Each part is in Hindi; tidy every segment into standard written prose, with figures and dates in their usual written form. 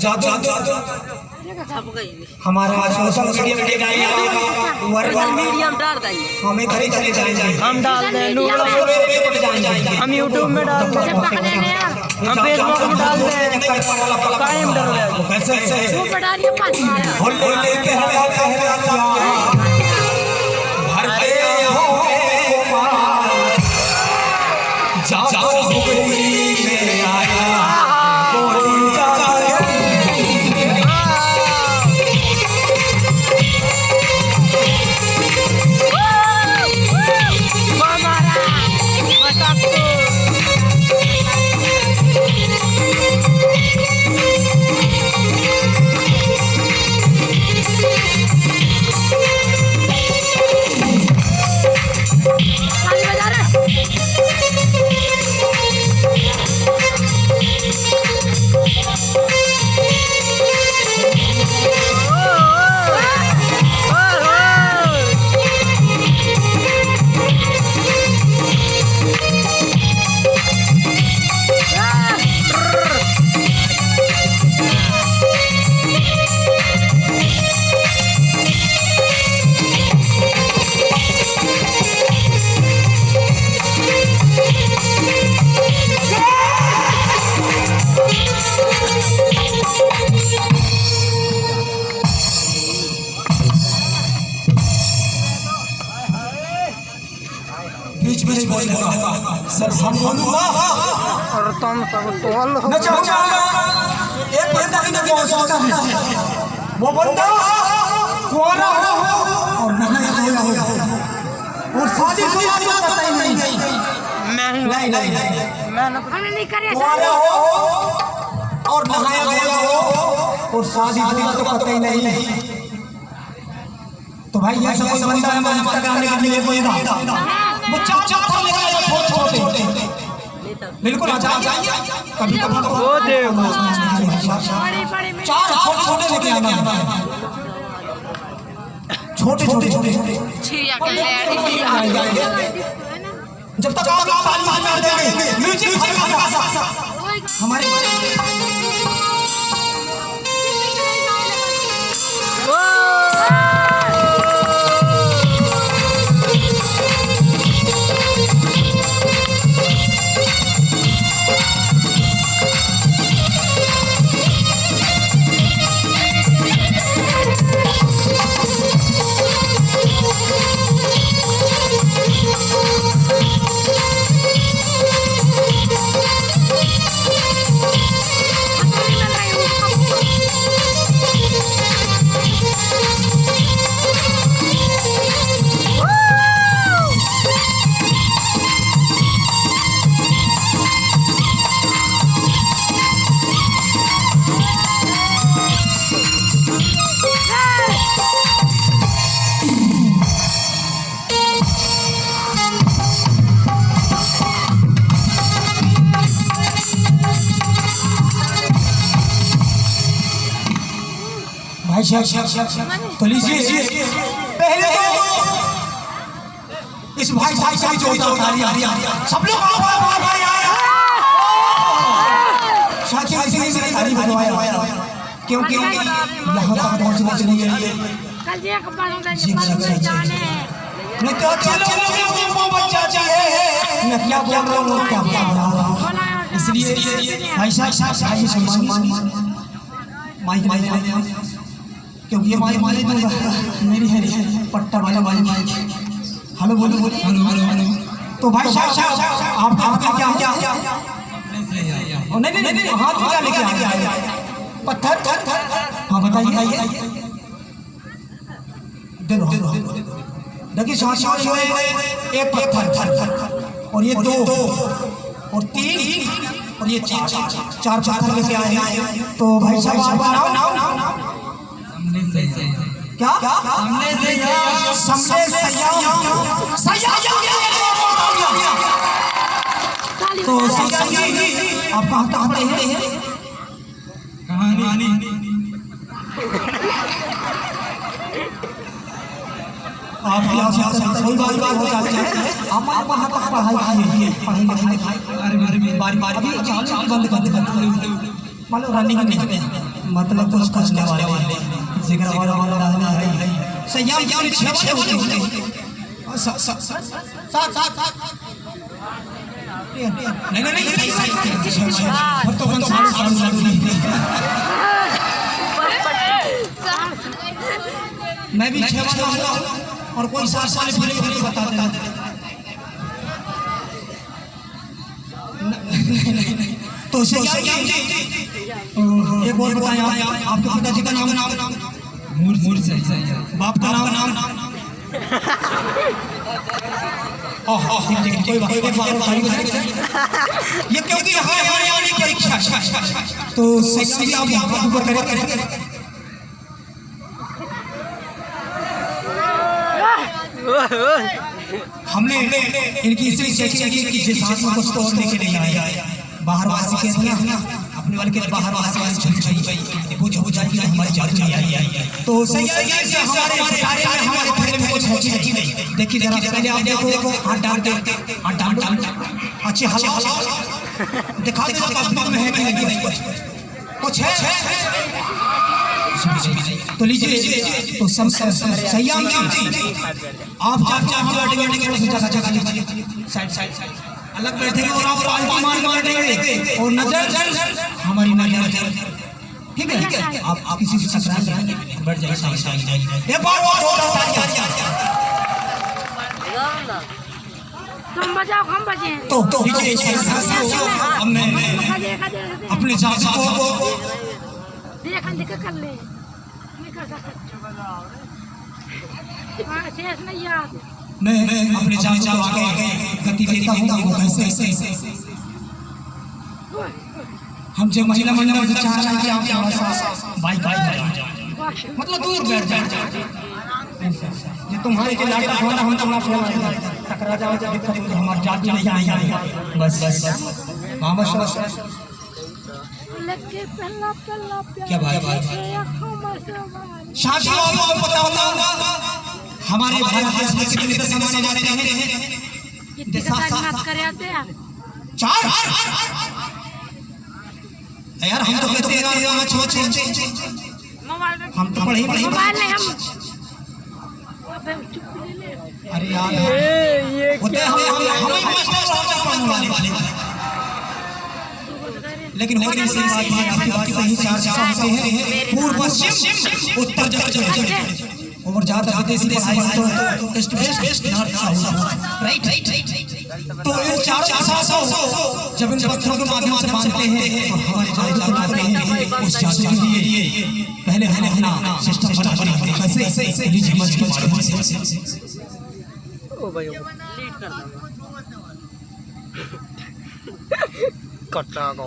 जादू हमारा सोशल मीडिया में दिखाएगा मीडियम डाल देंगे, हमें घर चले जाएंगे, हम डाल दें, हम यूट्यूब में डाल दें, हम फेसबुक में डाल दें, कायम डाल दें। कैसे बीच में बोलेगा सर हम बोलूंगा और तुम सब तोल हो। न चाहूंगा एक बंदा ही नहीं हो सकता है, वो बंदा कुआरा हो और नहाया धोया हो और शादी शुदा तो पता ही नहीं। मैं नहीं करे कुआरा हो और नहाया धोया हो और शादी शुदा तो पता ही नहीं। तो भाई ये सब बंदा लगाने के लिए बोलेगा बच्चा छोटे बिल्कुल आ जाइए कभी कभी वो दे चार छोटे लेके आना छोटे जब तक आप ताली मार देंगे म्यूजिक हमारे भाई तो लीजिए पहले तो इस भाई साहब से जो सब लोग क्योंकि यहाँ तक पहुँचने के लिए मैं तो क्या बोल रहा हूँ क्या बता रहा हूँ, इसलिए भाई साहब सम्मान माइक क्योंकि ये माइक मेरी है पट्टा वाला माइक। हेलो बोलो तो भाई साहब आपका क्या नहीं हाथ क्या लेके आए पत्थर हाँ बताइए देखिए सांस एक पत्थर और ये दो और तीन और ये चार पत्थर लेके आए तो भाई साहब क्या तो आप कहाँ आते हैं कहानी आप सही बात हो जाते हैं आप वहाँ तक पढ़ाई लिखाई बंद कर मानो रनिंग नहीं मतलब कुछ करने वाले जिगर वाला रहना है संयम यानी 6 बजे होते नहीं तो कौन साल मैं भी 6 बजे हूँ और कोई 7 साल पहले बता देना तो एक और बताएं आपके पिताजी का नाम मूर से बाप का नाम कोई बात ये क्योंकि यहाँ आने की इच्छा तो सही आप ऊपर करें हमने इनकी इसी सेक्शन की जिस हाथ में कुछ तो और लेके नहीं आया बाहर वासी के ना अपने वाले के बाहर वासी वो जो जाती है हमारी जात नहीं आई तो सही से हमारे हमारे पहले में कुछ है नहीं देखिए जरा पहले आप देखो हाथ डाल अच्छे हला दिखा दे पासपोर्ट में है कि नहीं कुछ है तो लीजिए तो सब सही आप साइड अलग बैठेंगे और आप मार देंगे और नजर हमारी नजर ठीक है आप किसी से टकराएं बैठ जाइए ये बार तुम बजाओ हम बजे तो मैं अपने चाचा को देख कर ले निकल सकते शेष नहीं याद मैं अपने चाचा को आगे गति देता हूँ वो कैसे हम जब महिला मंडल में चाह रहे हैं कि आप हमारे साथ बाइक मतलब दूर बैठ जाए ये तुम्हारे के लाटा होना हम टकरा जाओ दिक्कत तो हमारी जात नहीं आई बस हाँ बस क्या बात शादी वालों को पता होगा हमारे भारत देश में कितने पैसे माने जाते हैं चार यार हम तो कहते हैं हम तो पढ़े मोबाइल नहीं हम अरे यार होते हम लेकिन सही बात है आपकी बात सही चार होते हैं पूर्व पश्चिम उत्तर दक्षिण और ज्यादा विदेशी पढ़ाई तो east west north south right तो इन चार जब इन पत्थरों के माध्यम से बांधते हैं और हमारे जादू को लाते हैं उस जादू के लिए पहले अपना सिस्टम बना कैसे लीजिए मंच के माध्यम से ओ भाई लीड कर दो कट्टा का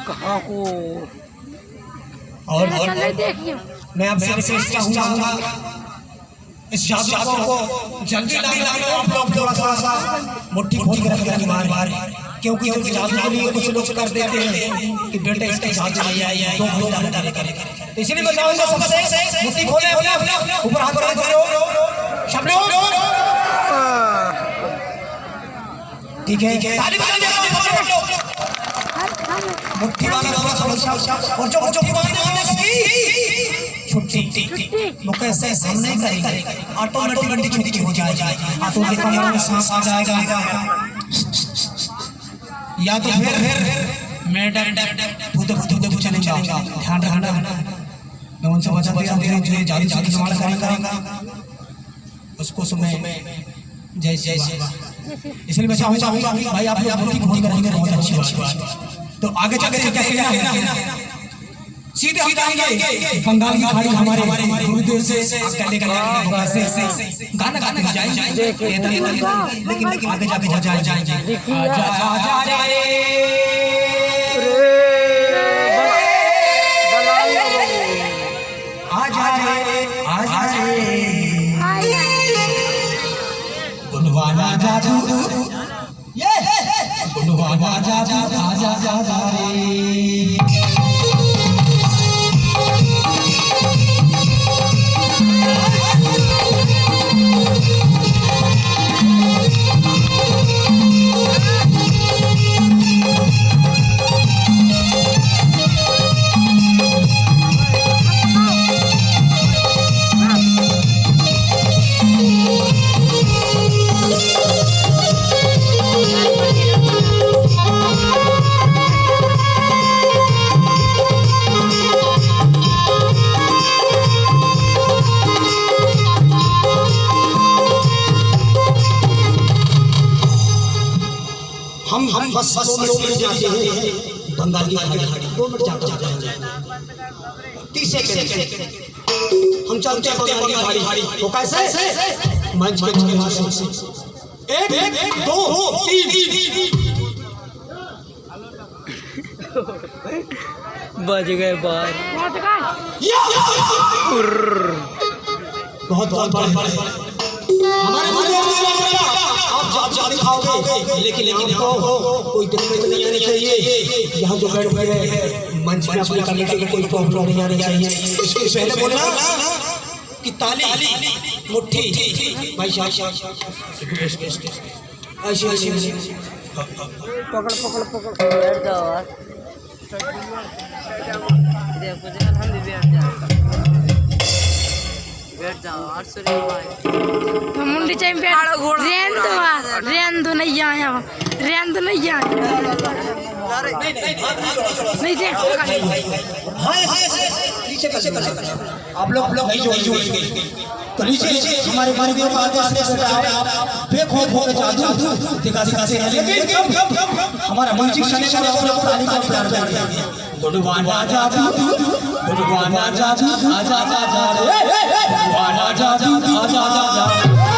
कहाँ को और मैं आपसे रिक्वेस्ट चाहूंगा इस जादू को जल्दी लाना आप लोग थोड़ा सा मुट्ठी खोल के रखना बार क्योंकि जादू के लिए कुछ लोग कर देते हैं कि बेटे इसका जादू नहीं आया तो इसलिए मैं चाहूंगा सबसे मुट्ठी खोले ऊपर हाथ करो सब लोग ठीक है मुट्ठी वाला और जो मुट्ठी वाला छुट्टी वो कैसे हम नहीं करेंगे ऑटोमेटिक छुट्टी हो जाएगी ऑटोमेटिक में सांस आ जाएगा या तो फिर मैं खुद चले जाऊंगा ध्यान रखना मैं उनसे वचन दिया जो जादू से इस्तेमाल करेंगा उसको सुने जय इसलिए मैं चाहूंगा भाई आप मुट्ठी खोल कर रहेंगे बहुत अच्छी बात तो आगे चलकर क्या कहना है सीधे हम जाएंगे बंगाल की खाड़ी हमारे गुरुदेव से गाना गाने जाएंगे लेकिन आगे जाके जाएंगे गुनवाना जादू ये गुनवाना जादू आजा रे बस 2 मिनट जाते हैं बंगाल की खाड़ी 2 मिनट जाते हैं 30 सेकंड हम चलते हैं बंगाल की खाड़ी तो कैसे मंच के भाषण से 1 2 3 बज गए बाहर पहुंच गए बहुत बहुत बड़े हमारे आप जाली खाओगे लेकिन आपको कोई दिक्कत नहीं आनी चाहिए यहाँ जो बैठ गए हैं मंच में अपने कमेटी में कोई प्रॉब्लम नहीं आनी चाहिए इसके पहले बोला कि ताली मुट्ठी भाई पकड़ बैठ जाओ यार देखो जी हम भी बैठ जाओ 800 भाई तो मुंडी चाहिए बैठ रेंदो नहीं आया रेंदो नहीं आया नहीं देख आप लोग नहीं जोड़ेंगे तो नीचे हमारे को बेखौफ हो जादू दिखा सकते हैं लेकिन हमारा मंच चलने का आप लोग ताली का प्यार कर दिया गुडवान आजा गुडवान आजा आजा आजा रे गुडवान आजा आजा आजा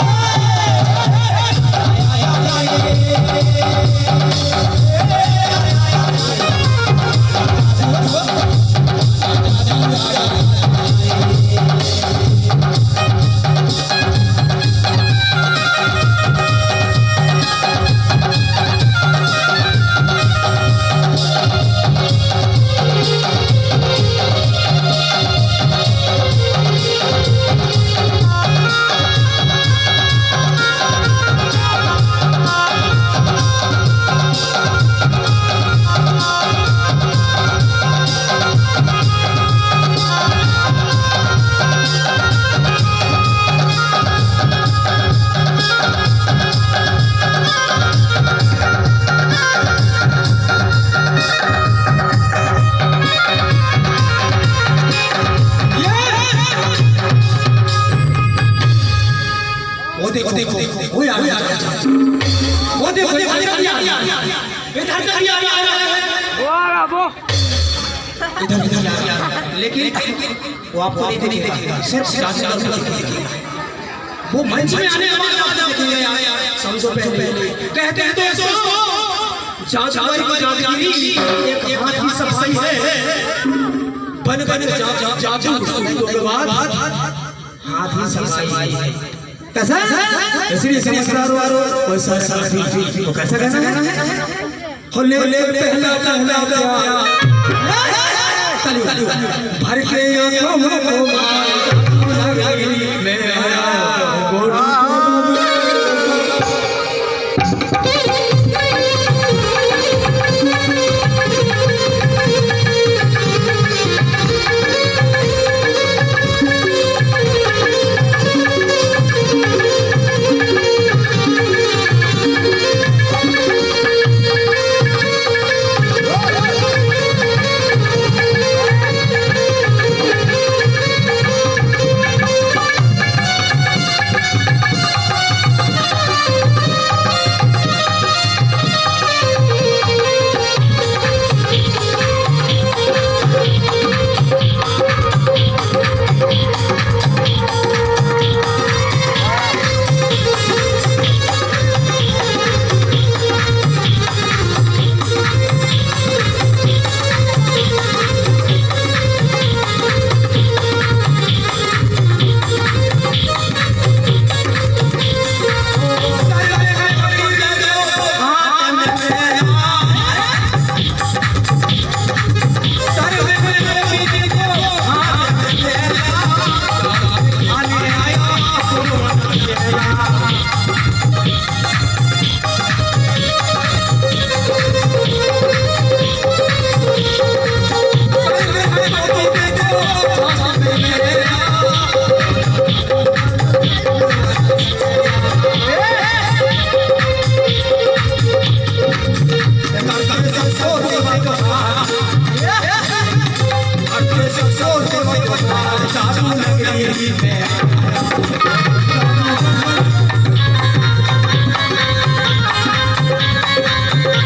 लेकिन वो आपको नहीं देखेगा सिर्फ वो मंच में आने वाले समझो पहले कहते हैं दोस्तों जादूगरी एक हाथ की सफाई है बन जादू के बाद हाथ ही सफाई है कैसा इसलिए वैसा तो कैसा कहना है होले पहला भर के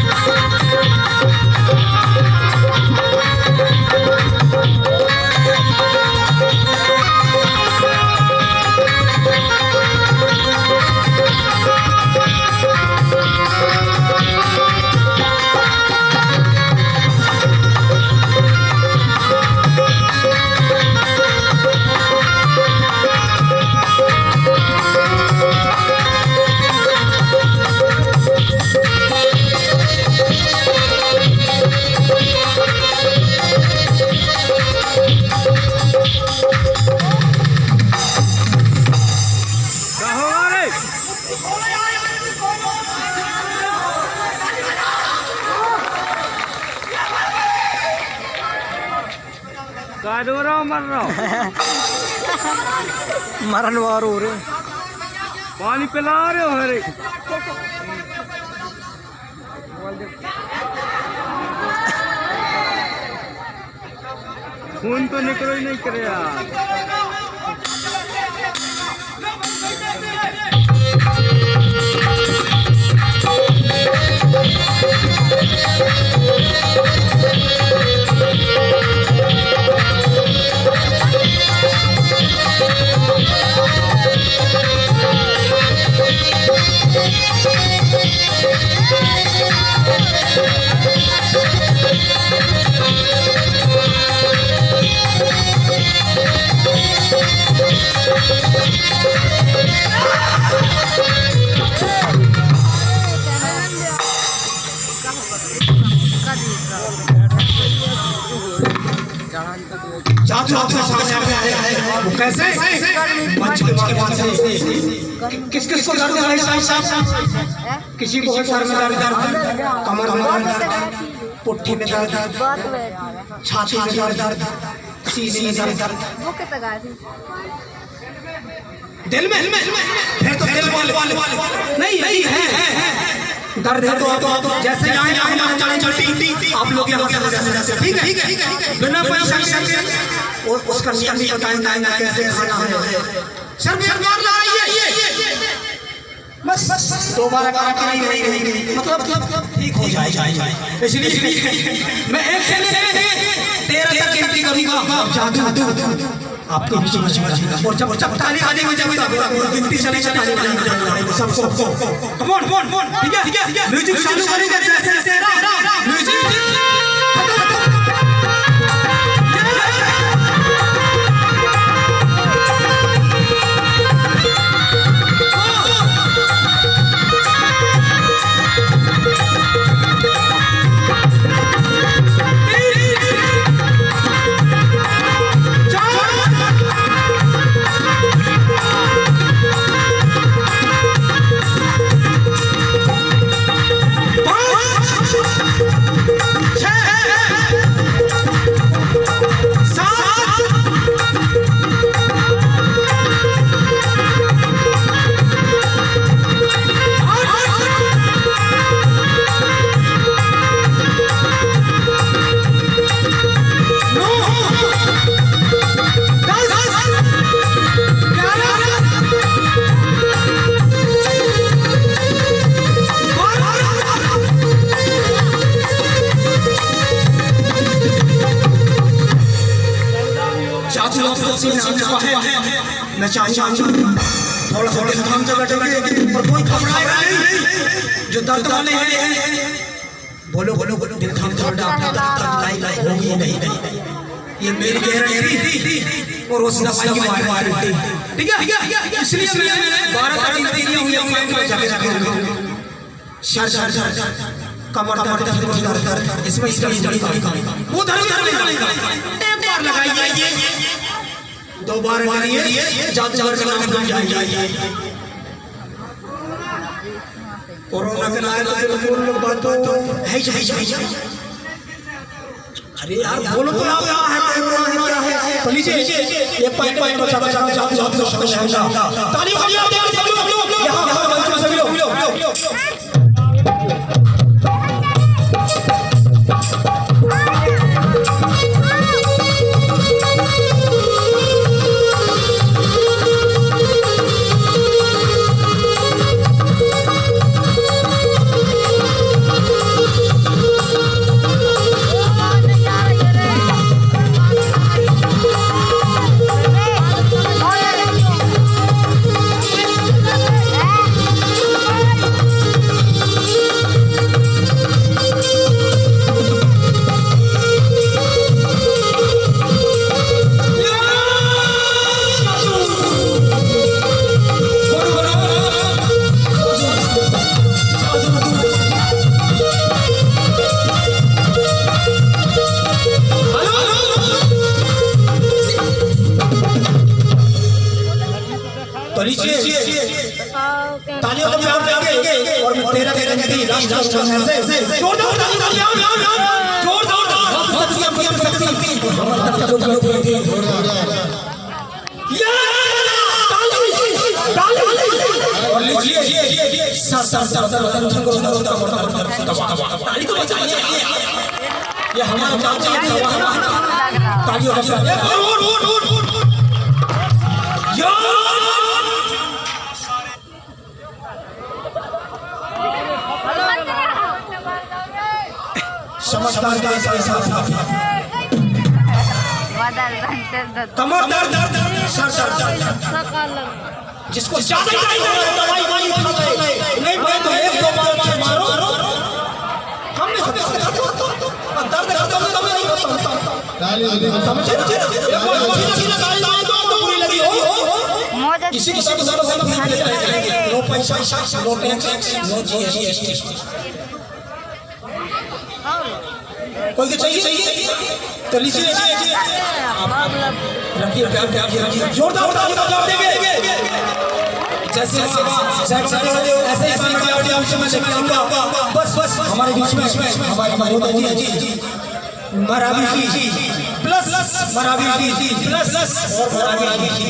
Thank you. रो रहा हूँ, मर रहा हूँ। मरन वार हो रहे, पानी पिला रहे हो हरे। खून तो निकलो ही नहीं करे यार। कैसे मंच के बाद से किस किस को दर्द है साहब? किसी को सर में दर्द, कमर में दर्द, पुट्ठी में दर्द, छाती में दर्द, सीने में दर्द, दिल में फिर तो दिल वाले नहीं यही है दर्द है तो जैसे यहाँ चलती आप लोग यहाँ ठीक है बिना पैसा के और उसका नियम भी बताएंगे कैसे खाना है। सर मार लाइए बस दोबारा काम नहीं मतलब ठीक हो जाए। इसलिए मैं एक से 13 तक गिनती करूंगा आपके बीच में और जब ताली आ जाएगी जब गिनती चले सबको कम ऑन ठीक है म्यूजिक चालू करेंगे म्यूजिक मैं थोड़ा काम से बैठेंगे और कोई घबराएगा नहीं। जो दर्द वाले हैं बोलो दिल थाम होगी नहीं ये मेरी गारंटी और उस दवाई की वारंटी ठीक है। इसलिए मैंने 12 तारीख दी हुई सर कमर दर्द इसमें इसका वो दर्द निकलेगा। एक बार लगाइए 2 बार लगाइए जाते जाइए। कोरोना के लाए लोग बात तो है अरे यार बोलो तो क्या है प्लीज ये पॉइंट बचा ताली बजाओ सब लोग यहां सभी लोग तालियों को जोर देंगे और 13 लास्ट दुनिया में शक्ति हमारे तक लोग और लीजिए सर ताली तो बजाइए ये हमारा चाचा ताली बजाइए समझदार का कमर दर्द सर जिसको ज्यादा दवाई वाली नहीं भाई तो एक दो बार मारो हम नहीं दर्द कम नहीं होता समझे पूरी लगी हो किसी को नो पैसा नो टैक्स नो जीएसटी कोई के चाहिए तो लीजिए रखिए जोरदार जवाब देंगे जैसे ऐसे ही बस हमारे बीच में हमारी माता जी मरावी जी प्लस मरावी जी प्लस और मरावी जी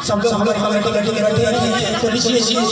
सब लोग हमारे बैठे तो लीजिए